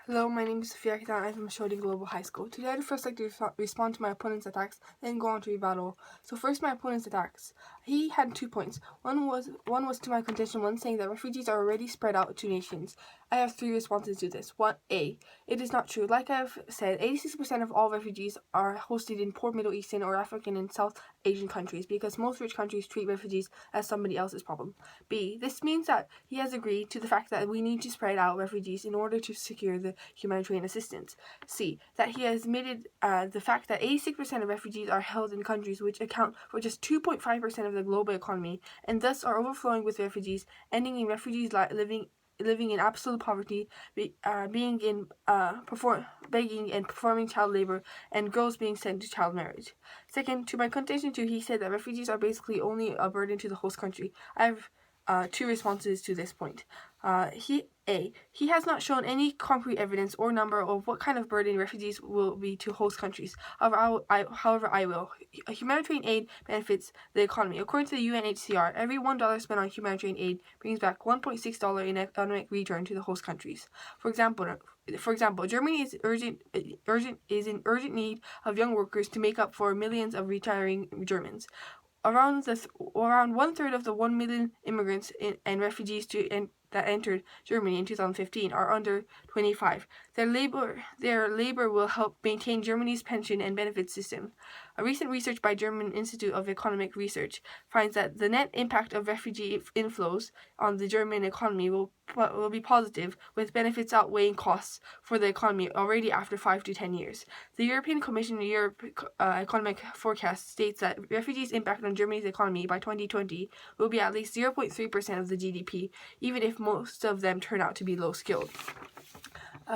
Hello, my name is Sophia Kitan. I'm from Shoreditch Global High School. Today I'd first like to respond to my opponent's attacks, then go on to rebuttal. So first, my opponent's attacks. He had 2 points. One was to my contention one, saying that refugees are already spread out to nations. I have 3 responses to this. 1A. It is not true. Like I've said, 86% of all refugees are hosted in poor Middle Eastern or African and South Asian countries because most rich countries treat refugees as somebody else's problem. B. This means that he has agreed to the fact that we need to spread out refugees in order to secure the humanitarian assistance. C. That he has admitted the fact that 86% of refugees are held in countries which account for just 2.5% of the global economy and thus are overflowing with refugees, ending in refugees living in absolute poverty, being in begging and performing child labor, and girls being sent to child marriage. Second, to my contention 2, he said that refugees are basically only a burden to the host country. I have 2 responses to this point. He has not shown any concrete evidence or number of what kind of burden refugees will be to host countries. However, I will. Humanitarian aid benefits the economy. According to the UNHCR, every $1 spent on humanitarian aid brings back $1.6 in economic return to the host countries. For example, Germany is in urgent need of young workers to make up for millions of retiring Germans. Around 1/3 of the 1 million immigrants and refugees that entered Germany in 2015 are under 25. Their labor will help maintain Germany's pension and benefit system. A recent research by German Institute of Economic Research finds that the net impact of refugee inflows on the German economy will be positive, with benefits outweighing costs for the economy already after 5 to 10 years. The European Commission Economic Forecast states that refugees' impact on Germany's economy by 2020 will be at least 0.3% of the GDP, even if most of them turn out to be low-skilled.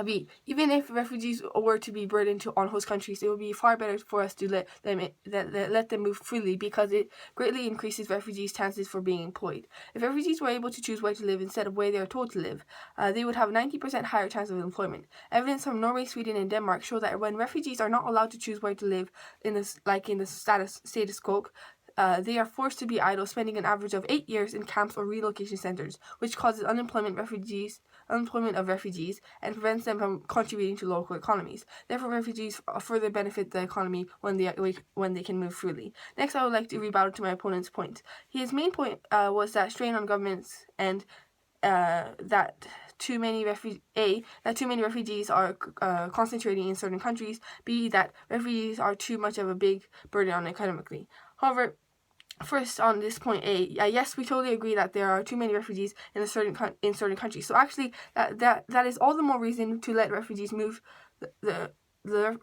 B. Even if refugees were to be burdened on host countries, it would be far better for us to let them move freely because it greatly increases refugees' chances for being employed. If refugees were able to choose where to live instead of where they are told to live, they would have 90% higher chance of employment. Evidence from Norway, Sweden, and Denmark show that when refugees are not allowed to choose where to live in the status quo, they are forced to be idle, spending an average of 8 years in camps or relocation centers, which causes unemployment of refugees and prevents them from contributing to local economies. Therefore, refugees further benefit the economy when they can move freely. Next, I would like to rebuttal to my opponent's point. His main point was that strain on governments and that too many refugees are concentrating in certain countries. B. That refugees are too much of a big burden on economically. However, first, on this point A, yes, we totally agree that there are too many refugees in certain countries. So actually, that is all the more reason to let refugees move, the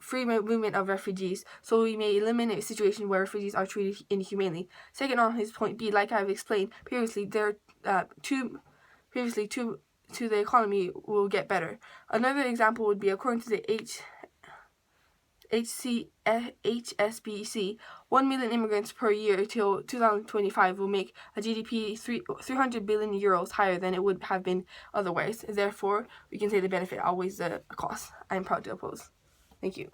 free movement of refugees, so we may eliminate a situation where refugees are treated inhumanely. Second, on his point B, like I've explained previously, there are to the economy will get better. Another example would be, according to the HSBC, 1 million immigrants per year till 2025 will make a GDP 300 billion euros higher than it would have been otherwise. Therefore, we can say the benefit outweighs the cost. I am proud to oppose. Thank you.